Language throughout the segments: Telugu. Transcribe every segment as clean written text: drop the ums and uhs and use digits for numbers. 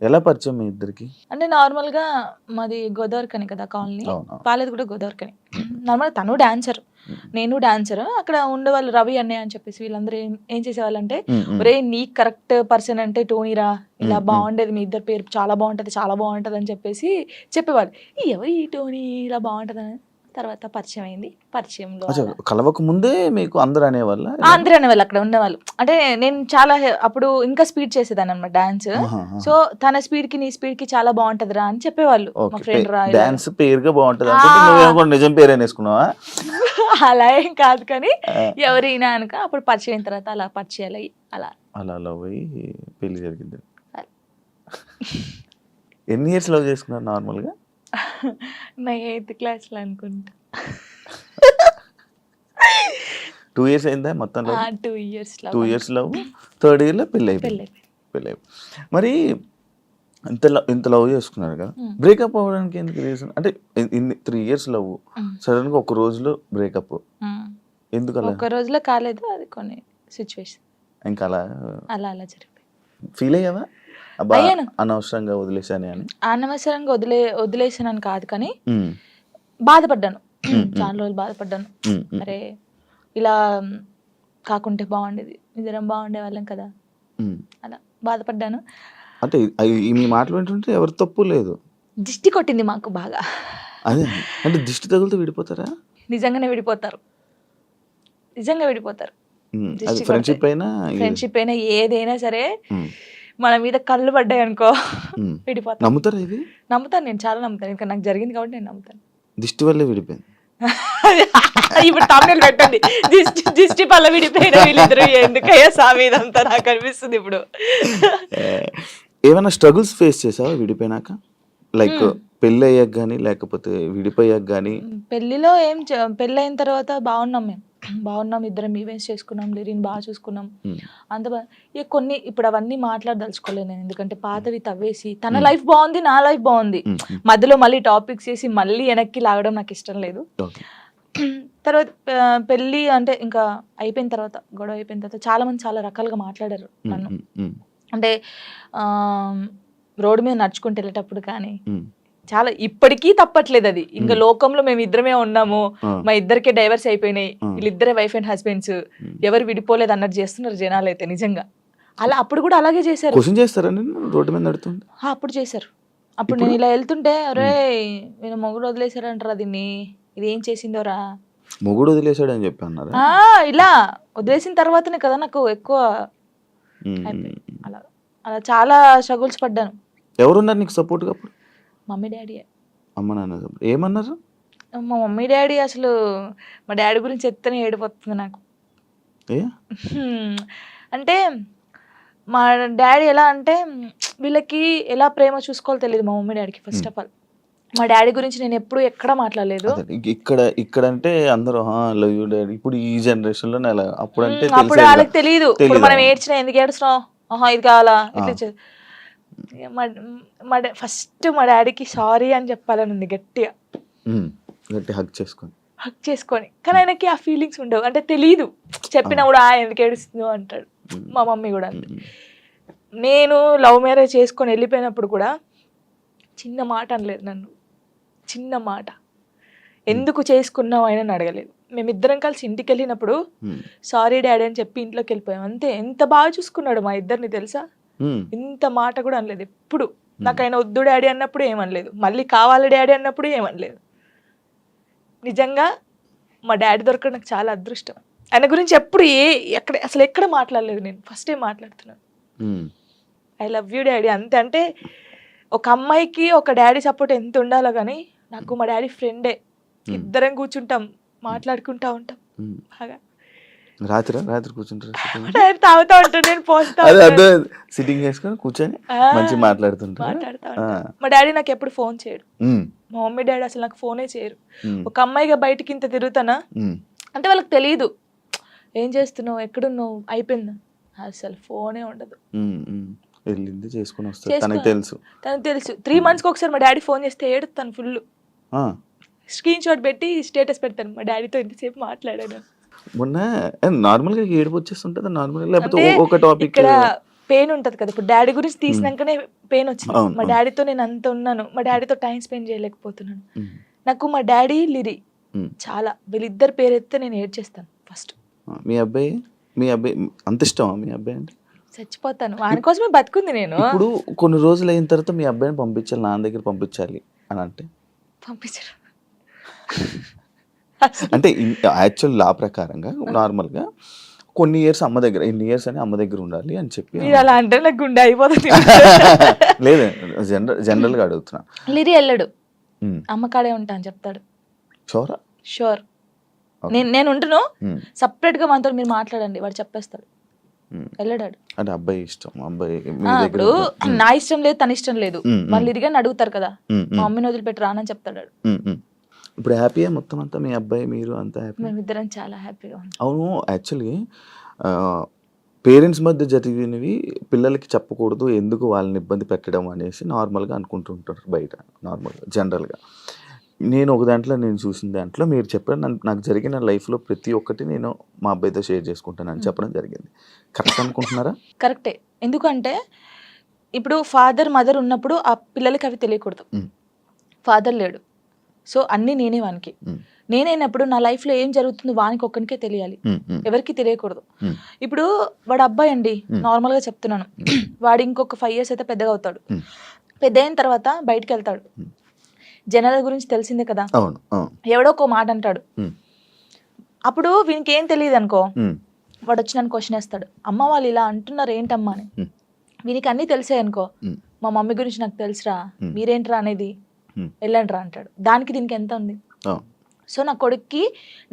ఎలా పరిచయం మీ ఇద్దరికి? అంటే నార్మల్‌గా మాది గోదావరిఖని కదా కాలనీ. అవునవును. పాలేది కూడా గోదావరిఖని. నార్మల్‌గా తను డాన్సర్. నేను డాన్సర్. అక్కడ ఉండేవాళ్ళు రవి అన్నయ్య అని చెప్పేసి వీళ్ళందరూ ఏం చేసేవాళ్ళంటే, "ఒరేయ్! నీకు కరెక్ట్ పర్సన్ అంటే టోనీరా. ఇలా బాగుండేది మీ ఇద్దరి పేరు చాలా బాగుంటది, చాలా బాగుంటది" అని చెప్పేసి చెప్పేవాళ్ళు. ఎవరు ఈ టోనీ ఇలా బాగుంటదని తర్వాత పరిచయం అయింది. పరిచయంలో అచ్చా! అలా కలవక ముందే మీకు అందరూ అనేవాళ్ళా ఆ! ఇలా? అందరూ అనేవాళ్ళు అక్కడ ఉన్నవాళ్ళు. అంటే నేను చాలా అప్పుడు ఇంకా స్పీడ్ చేసేదాన్ననమాట డాన్స్. ఆహాహా! సో, తన స్పీడ్‌కి, నీ స్పీడ్‌కి చాలా బావుంటదిరా అని చెప్పేవాళ్ళు. మా ఓకే. ఫ్రెండ్ రా ఇలా డాన్స్ పేరుగా బావుంటది ఆ! అనుకుంటే నువ్వేమో కూడా నిజం పేరేనేసుకున్నావా? అలా ఏం కాదు కానీ, ఆ! ఎవరు ఈయన అనుక అప్పుడు పరిచయం అయిన తర్వాత అలా పరిచయాలయ్యి అలా. అలా లవ్ అయ్యి పెళ్లి జరిగింది. అలా. ఎన్ని ఇయర్స్ లవ్ చేసుకున్నారు నార్మల్‌గా? నా ఎయిత్ క్లాస్‌లో అనుకుంటా. 2 ఇయర్స్ అయిందా మొత్తం love? 2 years 2 love years love, third ఇయర్‌లో పెళ్లయిపోయింది. పెళ్లయిపోయింది. మరి ఇంత లవ్ చేసుకున్నారు కదా! హ్మ్. బ్రేకప్ అవ్వడానికి ఎందుకు రీజన్? అంటే ఇన్ని 3 ఇయర్స్ లవ్, హ్మ్. సడెన్‌గా ఒక రోజులో బ్రేకప్. హ్మ్. ఎందుకలా? ఒక్క రోజులో కాలేదు. అది కొన్ని సిట్యుయేషన్. ఇంకా అలా అలా అలా జరిగిపోయింది. ఫీల్ అయ్యావా? అబ్బా! అయ్యాను. అనవసరంగా వదిలేసానే అని. అనవసరంగా వదిలేసానని కాదు కానీ, హ్మ్. బాధపడ్డాను. హ్మ్. చాలా రోజులు బాధపడ్డాను. హ్మ్. హ్మ్. అరే! ఇలా కాకుంటే బాగుండేది. ఇద్దరం బాగుండేవాళ్ళం కదా! హ్మ్. అలా బాధపడ్డాను. అంటే మీ మాటలు వింటుంటే ఎవరి తప్పు లేదు. దిష్టి కొట్టింది మాకు బాగా. అదే అంటే దిష్టి తగిలితే విడిపోతారా? నిజంగానే విడిపోతారు. నిజంగా విడిపోతారు. అది దిష్టి కొడితే. ఫ్రెండ్‌షిప్ అయినా ఫ్రెండ్‌షిప్ అయినా ఏదైనా సరే హ్మ్. మన మీద కళ్ళు పడ్డాయనుకో హ్మ్. విడిపోతాం. నమ్ముతారా ఇది? నమ్ముతాను నేను చాలా నమ్ముతాను. ఇంకా నాకు జరిగింది కాబట్టి నేను నమ్ముతాను. దిష్టి వల్లే విడిపోయింది. ఇప్పుడు thumbnail పెట్టండి. దిష్టి పల్ల విడిపోయిన వీళ్ళిద్దరు ఎందుకయ్యా సామి ఇదంతా నాకు అనిపిస్తుంది ఇప్పుడు. ఆహ్, ఏమైనా స్ట్రగుల్స్ ఫేస్ చేసావా విడిపోయినాక? లైక్ హ్మ్. పెళ్ళయ్యాక గాని, లేకపోతే విడిపోయాక గాని? పెళ్లిలో ఏం పెళ్ళైన తర్వాత బాగున్నాం మేము. బాగున్నాం. ఇద్దరం ఈవెంట్స్ చేసుకున్నాం. లిరిని బాగా చూసుకున్నాం. హ్మ్. అంత కొన్ని ఇప్పుడు అవన్నీ మాట్లాడదలుచుకోలేదు నేను. ఎందుకంటే పాతవి తవ్వేసి తన హ్మ్. లైఫ్ బాగుంది. నా లైఫ్ బాగుంది. హ్మ్. హ్మ్. మధ్యలో మళ్ళీ టాపిక్స్ ఏసి మళ్ళీ వెనక్కి లాగడం నాకు ఇష్టం లేదు. ఓకే. తర్వాత పెళ్లి అంటే ఇంకా అయిపోయిన తర్వాత గొడవ అయిపోయిన తర్వాత చాలా మంది చాలా రకాలుగా మాట్లాడారు హ్మ్. నన్ను. హ్మ్. హ్మ్. అంటే రోడ్డు మీద నడుచుకుంటూ వెళ్ళేటప్పుడు కానీ హ్మ్. చాలా ఇప్పటికీ తప్పట్లేదు అది. ఇంకా హ్మ్. లోకంలో మేము ఇద్దరమే ఉన్నాము. ఆ! మా ఇద్దరికే డైవర్స్ అయిపోయినాయి. ఆ! వీళ్ళిద్దరే వైఫ్ అండ్ హస్బెండ్స్. హ్మ్. ఎవరు విడిపోలేదు అన్నట్టు చేస్తున్నారు జనాలైతే నిజంగా. అలా అప్పుడు కూడా అలాగే చేశారు. క్వెషన్ చేస్తారా నిన్ను రోడ్డు మీద నడుతుంటే? అప్పుడు చేశారు. అప్పుడు ఇప్పుడు? నేను ఇలా వెళ్తుంటే హ్మ్. "ఒరేయ్! వీళ్ళ మొగుడు వదిలేసారంటరా దీన్ని. ఇదేం చేసిందోరా." మొగుడు వదిలేసాడని చెప్పి అన్నారా? ఆ! ఇలా వదిలేసిన తర్వాతనే కదా నాకు ఎక్కువ హ్మ్. అయిపోయింది. హ్మ్. అలా. అలా చాలా స్ట్రగుల్స్ పడ్డాను. ఎవరున్నారు నీకు సపోర్ట్‌గా అప్పుడు? మమ్మీ, డ్యాడీయే. అమ్మ, నాన్న సపోర్ట్. ఏమన్నారు? మా మమ్మీ, డ్యాడీ అసలు మా డ్యాడీ గురించి చెప్తేనే ఏడుపొస్తుంది నాకు. ఏ? హ్మ్. అంటే మా డ్యాడీ ఎలా అంటే వీళ్ళకి ఎలా ప్రేమ చూసుకోవాలో తెలీదు మా మమ్మీ, డ్యాడీకి ఫస్ట్ హ్మ్. Of all. మా డ్యాడీ గురించి నేను ఎప్పుడు ఎక్కడ మాట్లాడలేదు. అదే ఇక్కడంటే అందరూ లవ్ యూ డాడీ. ఇప్పుడు ఈ జనరేషన్‌లోనే అలా. అప్పుడంటే అప్పుడు తెలిసేదిగా. ఆళ్ళకి తెలీదు. ఇప్పుడు మనం తెలీదమ్మా. ఏడ్చినా ఎందుకు ఏడుస్తున్నావు? ఆహా! ఇది కావాలా? ఆ! ఇట్లా ఇగ మా మా ఫస్ట్ మా డ్యాడీకి సారీ అని చెప్పాలని ఉంది గట్టిగా. హ్మ్. గట్టి హగ్ చేసుకొని. హగ్ చేసుకొని. కానీ హ్మ్. ఆయనకి ఆ ఫీలింగ్స్ ఉండవు. అంటే తెలీదు. చెప్పినా అవును. కూడా ఎందుకు ఏడుస్తున్నావు అంటాడు. హ్మ్. మా మమ్మీ కూడా అంతే. హ్మ్. నేను లవ్ మ్యారేజ్ చేసుకొని వెళ్ళిపోయినప్పుడు కూడా చిన్న మాట అనలేదు నన్ను. చిన్న మాట. హ్మ్. ఎందుకు చేసుకున్నావు అని అడగలేదు. మేమిద్దరం కలిసి ఇంటికెళ్ళినప్పుడు హ్మ్. సారీ డాడీ అని చెప్పి ఇంట్లోకెళ్ళిపోయాం. అంతే. ఎంత బాగా చూసుకున్నాడు మా ఇద్దరిని తెలుసా? హ్మ్. ఇంత మాట కూడా అనలేదు ఎప్పుడు. హ్మ్. నాకాయన వద్దు డాడీ అన్నప్పుడు ఏమనలేదు. మళ్ళీ కావాలి డాడీ అన్నప్పుడు ఏమనలేదు. నిజంగా మా డాడీ దొరకడం నాకు చాలా అదృష్టం. ఆయన గురించి ఎప్పుడు అసలెక్కడ మాట్లాడలేదు నేను. ఫస్ట్ టైమ్ మాట్లాడుతున్నాను. హ్మ్. ఐ లవ్ యూ డాడీ అంతే. అంటే ఒక అమ్మాయికి ఒక డాడీ సపోర్ట్ ఎంత ఉండాలో గానీ, నాకు మా డాడీ ఫ్రెండే. హ్మ్. ఇద్దరం కూర్చుంటాం. మాట్లాడుకుంటా ఉంటాం హ్మ్. బాగా. రాత్రి కూర్చుంటారా మా సిట్టింగ్? డాడీ తాగుతా ఉంటాడు. నేను పోస్తా అదే ఉంటాను. అదే సిట్టింగ్ చేసుకొని కూర్చొని ఆ! మంచిగా మాట్లాడుతుంటారా? మాట్లాడుతా ఆ! ఉంటాం. మా డాడీ నాకెప్పుడు ఫోన్ చేయడు. హ్మ్. మా మమ్మీ, డాడీ అసలు నాకు ఫోనే చేయరు. హ్మ్. ఒక అమ్మాయిగా బయటికి ఇంత తిరుగుతానా? హ్మ్. అంటే వాళ్ళకి తెలీదు. ఏం చేస్తున్నావు? ఎక్కడున్నావు? అయిపోయిందా? అసలు ఫోనే ఉండదు. హ్మ్. హ్మ్. ఎళ్ళింది చేసుకొని వస్తది. చేసుకో తనకి తెలుసు. తనకు తెలుసు. 3 హ్మ్. మంత్స్‌కి ఒకసారి మా డాడీ ఫోన్ చేస్తే ఏడుస్తాను ఫుల్లు. ఆ! స్క్రీన్ షాట్ పెట్టి స్టేటస్ పెడతాను. మా డాడీతో ఇంతసేపు మాట్లాడాను. మొన్న నార్మల్‌గా ఏడుపొచ్చేస్తుంటదా నార్మల్‌గా? లేకపోతే అంటే ఒక టాపిక్ ఇక్కడ పెయిన్ ఉంటది కదా, ఇప్పుడు డాడీ గురించి తీసినాకనే పెయిన్ వచ్చింది. అవును, మా అవును. డాడీతో నేను అంత ఉన్నాను, మా డాడీతో టైం స్పెండ్ చేయలేకపోతున్నాను. ఉమ్, నాకు మా డాడీ లిరి ఉమ్. చాలా, వీళ్ళిద్దరు పేరు ఎత్తే నేను ఏడ్చేస్తాను ఫస్ట్. మీ అబ్బాయి అంత ఇష్టమా మీ అబ్బాయి అంటే? చచ్చిపోతాను వాని కోసమే బతుకుంది నేను. ఇప్పుడు కొన్ని రోజులు అయిన తర్వాత మీ అబ్బాయిని పంపించాలి, నాన్న దగ్గర పంపించాలి అని అంటే పంపించరు. అంటే యాక్చువల్ లా ప్రకారంగా నార్మల్గా కొన్ని ఇయర్స్ అమ్మ దగ్గర, ఎన్ని ఇయర్స్ అని అమ్మ దగ్గర ఉండాలి అని చెప్పి. మీరు అలా అంటే నాకు గుండె అయిపోతుంది. లేదు, జనరల్గా అడుగుతున్నా. లిరి వెళ్ళడు, అమ్మ కాడే ఉంటా అని చెప్తాడు. షోరా? షూర్. నేను ఉంటును, సపరేట్ గా మనతో మీరు మాట్లాడండి వాడు చెప్పేస్తాడు. వెళ్ళడాడు. అంటే అబ్బాయి ఇష్టం, అబ్బాయి ఇప్పుడు నా ఇష్టం లేదు తన ఇష్టం లేదు, వాళ్ళు ఇరిగాని అడుగుతారు కదా, మా మమ్మీని వదిలిపెట్టి రానని చెప్తాడు. ఇప్పుడు హ్యాపీయా మొత్తం అంతా, మీ అబ్బాయి మీరు అంతా హ్యాపీ? మేమిద్దరం చాలా హ్యాపీగా ఉన్నాం. అవును, యాక్చువల్లీ పేరెంట్స్ మధ్య జరిగినవి పిల్లలకి చెప్పకూడదు, ఎందుకు వాళ్ళని ఇబ్బంది పెట్టడం అనేసి నార్మల్గా అనుకుంటుంటారు బయట, నార్మల్గా జనరల్గా. నేను ఒక దాంట్లో నేను చూసిన దాంట్లో మీరు చెప్పారు, నాకు జరిగిన లైఫ్లో ప్రతి ఒక్కటి నేను మా అబ్బాయితో షేర్ చేసుకుంటానని చెప్పడం జరిగింది. కరెక్ట్ అనుకుంటున్నారా? కరెక్టే. ఎందుకంటే ఇప్పుడు ఫాదర్ మదర్ ఉన్నప్పుడు ఆ పిల్లలకి అవి తెలియకూడదు. ఫాదర్ లేడు, సో అన్నీ నేనే వానికి. నేనైనప్పుడు నా లైఫ్లో ఏం జరుగుతుందో వానికి ఒక్కనికే తెలియాలి, ఎవరికి తెలియకూడదు. ఇప్పుడు వాడు అబ్బాయి అండి, నార్మల్గా చెప్తున్నాను, వాడు ఇంకొక 5 years అయితే పెద్దగా అవుతాడు. పెద్ద అయిన తర్వాత బయటకు వెళ్తాడు, జనాల గురించి తెలిసిందే కదా, ఎవడో ఒక మాట అంటాడు. అప్పుడు వీనికి ఏం తెలియదు అనుకో, వాడు వచ్చి నన్ను క్వశ్చన్ వేస్తాడు, అమ్మ వాళ్ళు ఇలా అంటున్నారు ఏంటమ్మా అని. వీనికి అన్నీ తెలిసాయి అనుకో, మా మమ్మీ గురించి నాకు తెలుసురా, మీరేంట్రా అనేది, వెళ్ళండిరా అంటాడు. దానికి దీనికి ఎంత ఉంది? సో నా కొడుక్కి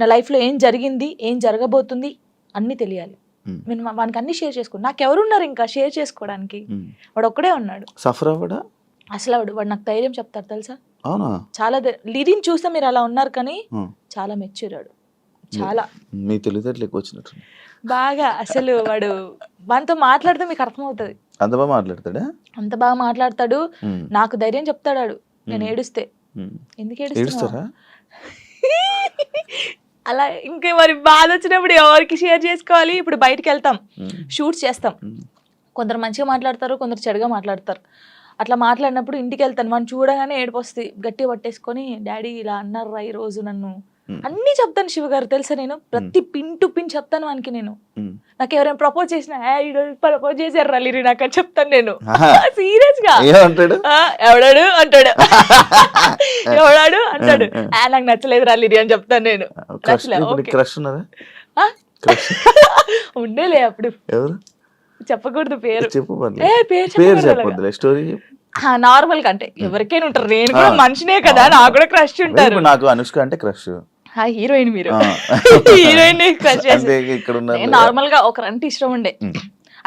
నా లైఫ్లో ఏం జరిగింది, ఏం జరగబోతుంది అన్నీ తెలియాలి. నేను వానికి అన్ని షేర్ చేసుకోండి, నాకు ఎవరున్నారు ఇంకా షేర్ చేసుకోవడానికి, వాడు ఒక్కడే ఉన్నాడు. సఫర్ అవ్వడా అసలు వాడు నాకు ధైర్యం చెప్తాడు తెలుసా. అవునా? చాలా లిరిని చూస్తే మీరు అలా ఉన్నారు కానీ చాలా మెచ్యూరాడు, చాలా. మీ తెలివితేటలు ఎక్కువ వచ్చినట్టు బాగా. అసలు వాడు వానితో మాట్లాడితే మీకు అర్థమవుతుంది, అంత బాగా మాట్లాడతాడా? అంత బాగా మాట్లాడతాడు. నాకు ధైర్యం చెప్తాడు నేను ఏడుస్తే. ఎందుకు ఏడుస్తారా అలా? ఇంకా మరి బాధ వచ్చినప్పుడు ఎవరికి షేర్ చేసుకోవాలి? ఇప్పుడు బయటికి వెళ్తాం, షూట్స్ చేస్తాం, కొందరు మంచిగా మాట్లాడతారు, కొందరు చెడుగా మాట్లాడతారు. అట్లా మాట్లాడినప్పుడు ఇంటికి వెళ్తాను, మనం చూడగానే ఏడుపు వస్తుంది, గట్టిగా పట్టేసుకొని డాడీ ఇలా అన్నారా ఈ రోజు నన్ను అన్నీ చెప్తాను. శివ గారు తెలుసా, నేను ప్రతి పిన్ టు పిన్ చెప్తాను వానికి. నేను నాకు ఎవరైనా ప్రపోజ్ చేసినా, ప్రపోజ్ చేశారు లిరి నాకు అని చెప్తాను నేను, సీరియస్ గా. ఎవడాడు అంటాడు, ఎవడాడు అంటాడు, నాకు నచ్చలేదు లిరి అని చెప్తాను నేను. ఉండేలే అప్పుడు, చెప్పకూడదు పేరు, నార్మల్ గా అంటే ఎవరికైనా ఉంటారు, నేను కూడా మనిషినే కదా, నాకు కూడా క్రష్ ఉంటారు. నాకు అనుష్క అంటే క్రష్, హీరోయిన్ మీరు హీరోయిన్ క్రష్ చేసి నార్మల్ గా ఒకరంటే ఇష్టం ఉండే.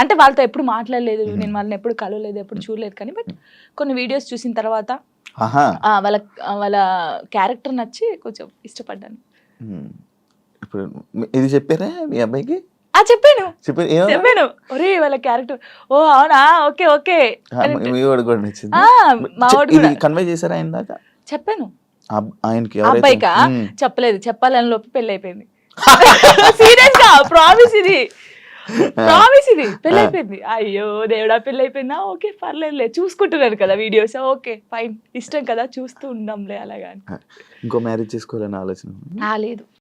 అంటే వాళ్ళతో ఎప్పుడు మాట్లాడలేదు, నేను వాళ్ళని ఎప్పుడు కలవలేదు, ఎప్పుడు చూడలేదు, కానీ బట్ కొన్ని వీడియోస్ చూసిన తర్వాత వాళ్ళ క్యారెక్టర్ నచ్చి కొంచెం ఇష్టపడ్డాను. ఇప్పుడు ఇది చెప్పారా మీ అబ్బాయికి? చెప్పాను ఒరే వాళ్ళ క్యారెక్టర్, ఓ అవునా, ఓకే ఓకే. కన్వే చేశారా ఆయన దాకా? చెప్పాను ఆయనకి. అబ్బాయికా చెప్పలేదు, చెప్పాలని లోపు పెళ్లి అయిపోయింది. సీరియస్ గా ప్రామిస్ ఇది పెళ్లి అయిపోయింది. అయ్యో దేవుడా పెళ్లి అయిపోయిందా, ఓకే పర్లేదులే, చూసుకుంటున్నారు కదా వీడియోస్, ఓకే ఫైన్, ఇష్టం కదా చూస్తూ ఉందాంలే అలాగా. ఇంకో మ్యారేజ్ చేసుకోవాలని ఆలోచన లేదు.